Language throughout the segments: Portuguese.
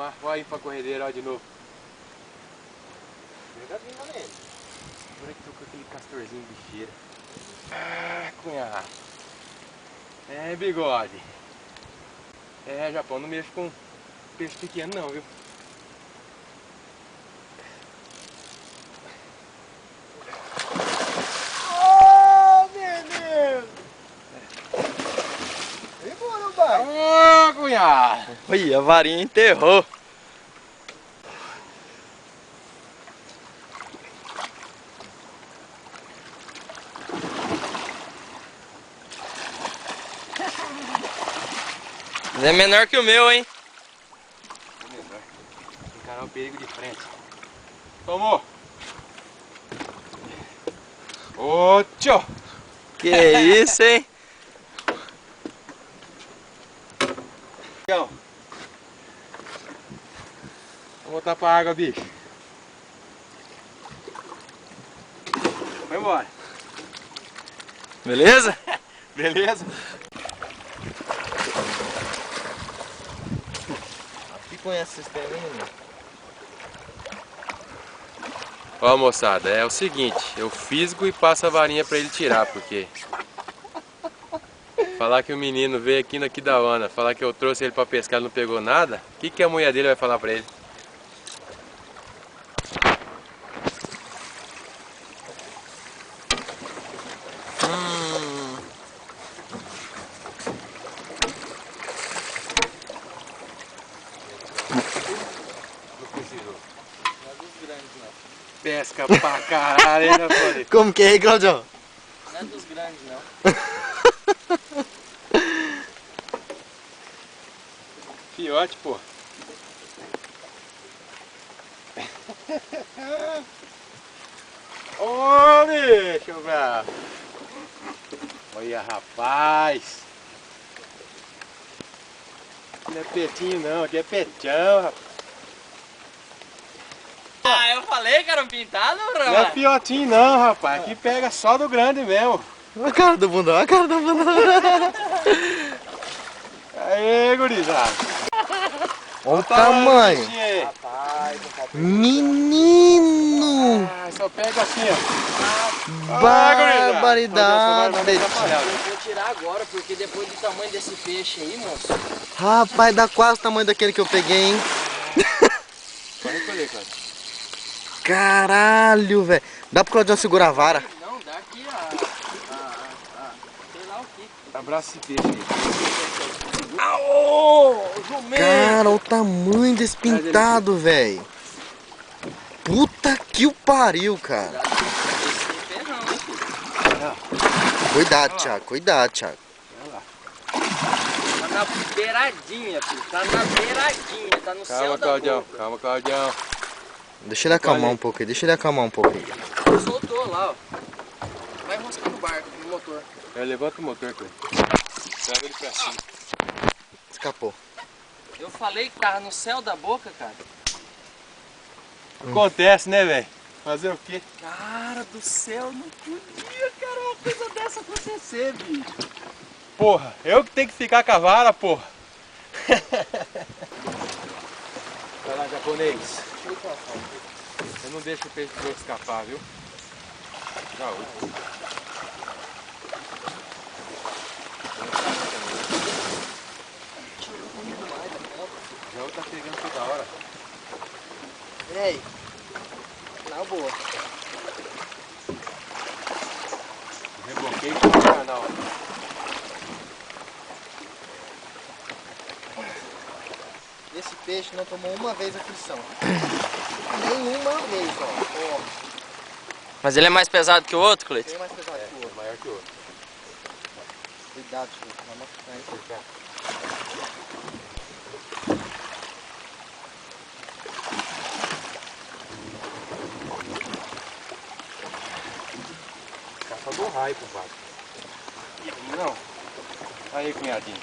filmar. Vai ir pra corredeira, ó, de novo. Agora que tô com aquele castorzinho bicheira. Ah, cunhado. É, bigode. É, Japão, não mexo com peixe pequeno não, viu? Oh, menino! Vem embora, pai. Ô, cunhado. Oi, a varinha enterrou. Mas é menor que o meu, hein? É menor. Encarar o perigo de frente. Tomou. Ô, tchau. Que isso, hein? Vou voltar pra água, bicho. Vai embora. Beleza? Beleza? Aqui conhece esse sistema, hein, menino? Ó, moçada, é o seguinte, eu fisgo e passo a varinha pra ele tirar, porque falar que o menino veio aqui na Aquidauana, falar que eu trouxe ele pra pescar e não pegou nada, o que a mulher dele vai falar pra ele? Não precisou. Não é dos grandes, não. Pesca pra caralho, hein, Napoleão? Como que é, Claudião? Não é dos grandes, não. Fiote, pô. Ô, bicho, bravo. Olha, rapaz. Não é petinho não, aqui é petão, rapaz. Ah, eu falei que era um pintado, Não é fiotinho não, rapaz. Aqui pega só do grande mesmo. Olha a cara do bundão, olha a cara do bundão. Aê, gurizada. Olha o tamanho. Bichinho aí. Menino! Ah, só pega assim, ó. Barbaridade! Eu Vou tirar agora, porque depois do tamanho desse peixe aí, moço. Rapaz, dá quase o tamanho daquele que eu peguei, hein? Pode recolher, cara. Caralho, velho. Dá pro Claudião segurar a vara? Não, dá aqui sei lá o que. Abraça esse peixe aí. Aô, jumento! Cara, o tamanho desse pintado, velho. Puta que o pariu, cara. Cuidado, Thiago. Cuidado, Thiago. Tá na beiradinha, filho. Tá na beiradinha. Tá no céu Calma, da Claudião. boca. Calma, Claudião. Deixa ele acalmar um pouco aí. Deixa ele acalmar um pouco aí. Soltou lá, ó. Vai enroscar no barco, no motor. Levanta o motor, cara. Traga ele pra cima. Escapou. Eu falei que tava no céu da boca, cara. Acontece, né, velho? Fazer o quê? Cara do céu, não podia, cara, uma coisa dessa acontecer, bicho. Porra, eu que tenho que ficar com a vara, porra. Vai lá, japonês. Eu não deixo o peixe do outro escapar, viu? Gaúcho. Já tá pegando toda hora. Ei, na boa. Rebloqueio no canal. Esse peixe não tomou uma vez a frição. Nenhuma vez, ó. Mas ele é mais pesado que o outro, Cleiton? Bem mais pesado que o É outro. maior que o outro. Cuidado, Chico. Vai machucar, hein? Caça do raio, compadre. Não. Aí, cunhadinho.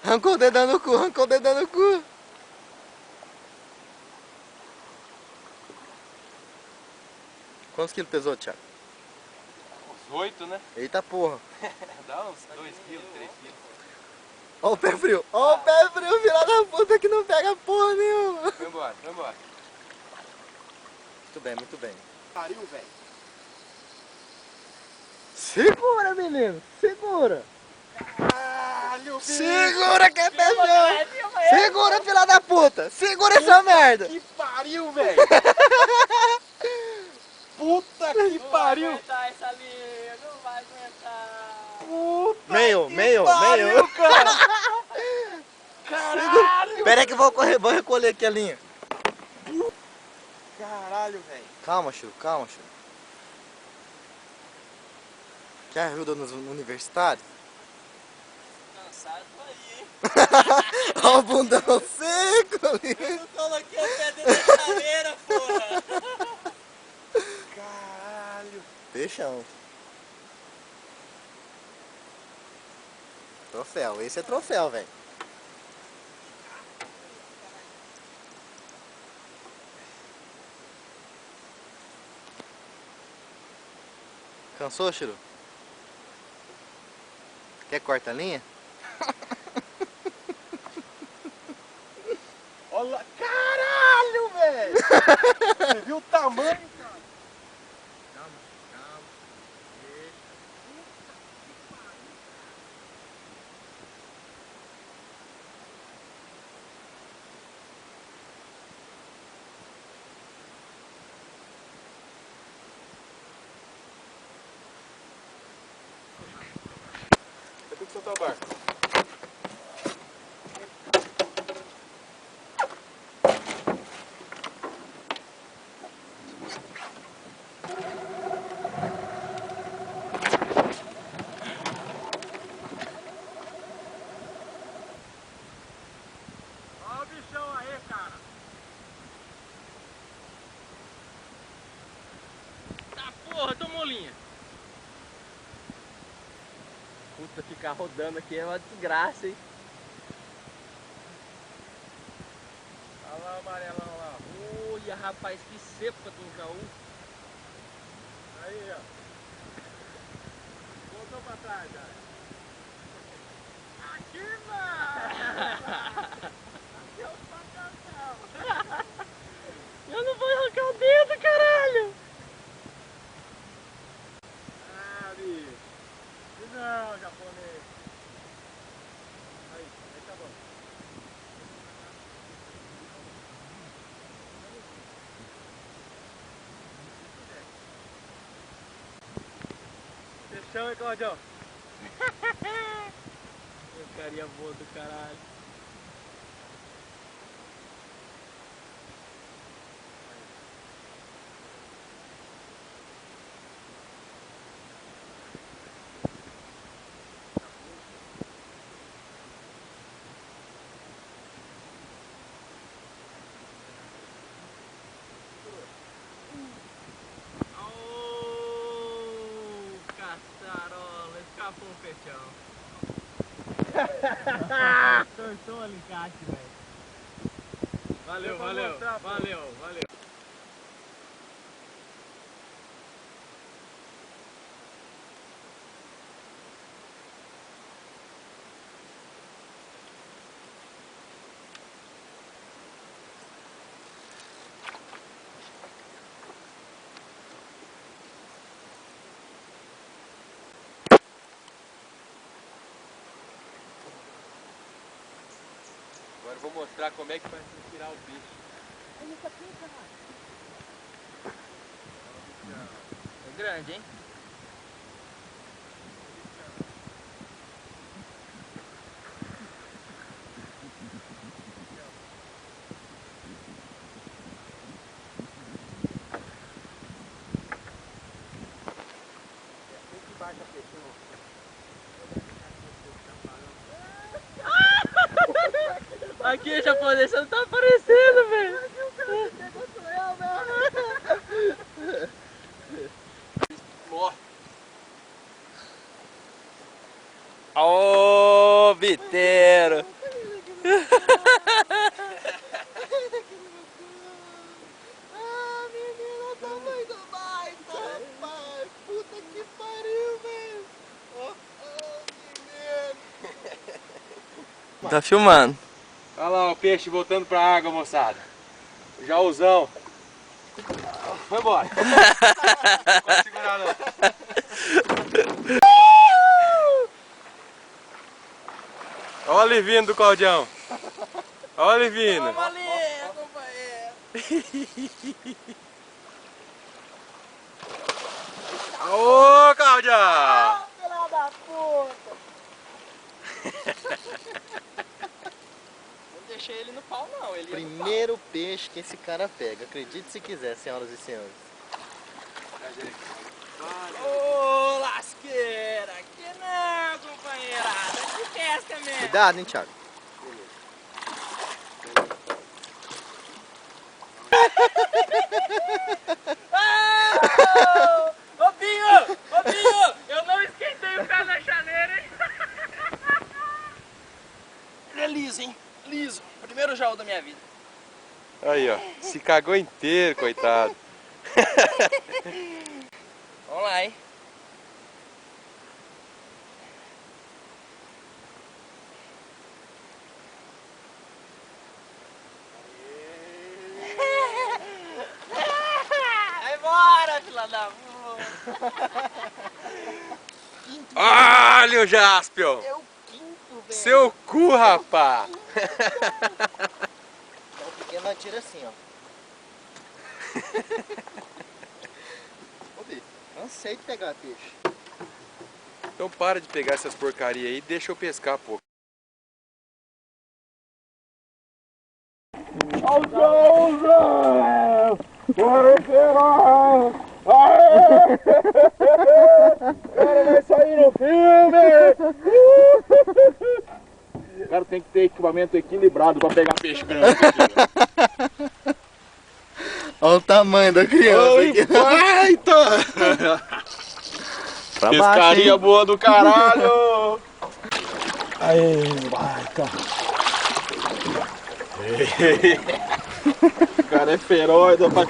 Arrancou o dedão no cu, arrancou o dedão no cu. Quantos quilos pesou, Thiago? Uns 8, né? Eita porra. Dá uns 2 quilos, 3 quilos. Ó o pé frio. Ó o pé frio, filha da puta que não pega porra nenhuma. Vai embora, vai embora. Muito bem, muito bem. Pariu, velho. Segura, menino. Segura. Caralho, Segura que é peixão. Segura, filha da puta. Segura essa merda. Que pariu, velho. Puta que pariu. Não vai aguentar essa linha, não vai aguentar. Puta Meio, que meio, pariu, meio. cara. Caralho. Pera aí que eu vou recolher aqui a linha. Caralho, velho. Calma, Chico, calma, Chico. Quer ajuda nos universitários? Cansado, tô aí, hein? Ó o bundão seco ali. Eu coloquei o pé dentro da chaleira, porra. Caralho. Peixão. Troféu, esse é troféu, velho. Cansou, Chiru? Quer corta a linha? Olha, caralho, velho. Você viu o tamanho, cara? Calma, calma. Deixa. Eu tenho que soltar o barco. Olha o bichão aí, cara. Tá porra, tomou linha. Puta, ficar rodando aqui é uma desgraça, hein? Olha lá o amarelão lá. Olha, rapaz, que cepa de um jaú. Aí, ó. Voltou pra trás, já. Aqui, mano! Eu não vou arrancar o dedo, caralho! Ah, bicho. Não, japonês. Aí tá bom. Fechão, hein, Claudião? Meu carinha boa do caralho. Ô, caçarola, escapou um peixão. Tortou o alicate, velho. Valeu, valeu, valeu, valeu. Agora eu vou mostrar como é que faz pra tirar o bicho. É grande, hein? Tem que baixa fechão. Aqui, japonês, você não tá aparecendo, velho. Morre. Ô, Viteiro. Tá filmando. Olha lá o peixe voltando pra água, moçada. O jauzão. Foi embora. Não pode segurar não. Olha ele vindo do Claudião. Olha ele vindo. Vamos ali, companheiro. Ô, Claudião! Filha da puta. Não deixei ele no pau não, ele ia no pau. Primeiro peixe que esse cara pega. Acredite se quiser, senhoras e senhores. Ô, lasqueira. Que não, companheirada. Que pesca mesmo. Cuidado, hein, Thiago. Ô, Binho! Ô, Binho! Eu não esquentei o pé na chaneira, hein? Ele é liso, hein? Liso. Primeiro jaú da minha vida. Aí, ó. Se cagou inteiro, coitado. Vamos lá, hein? Vai embora, filha da puta! Olha o Jaspion! É o quinto, velho! Seu cu, rapá! Então o pequeno atira assim, ó. Ô, Bi, cansei de pegar peixe. Então para de pegar essas porcarias aí e deixa eu pescar, pô. Vai sair no filme! O cara tem que ter equipamento equilibrado pra pegar peixe grande. Olha o tamanho da criança aqui. Baita! Pra Pescaria baixo, boa do caralho! Aê, baita! O cara é feroz, rapaz.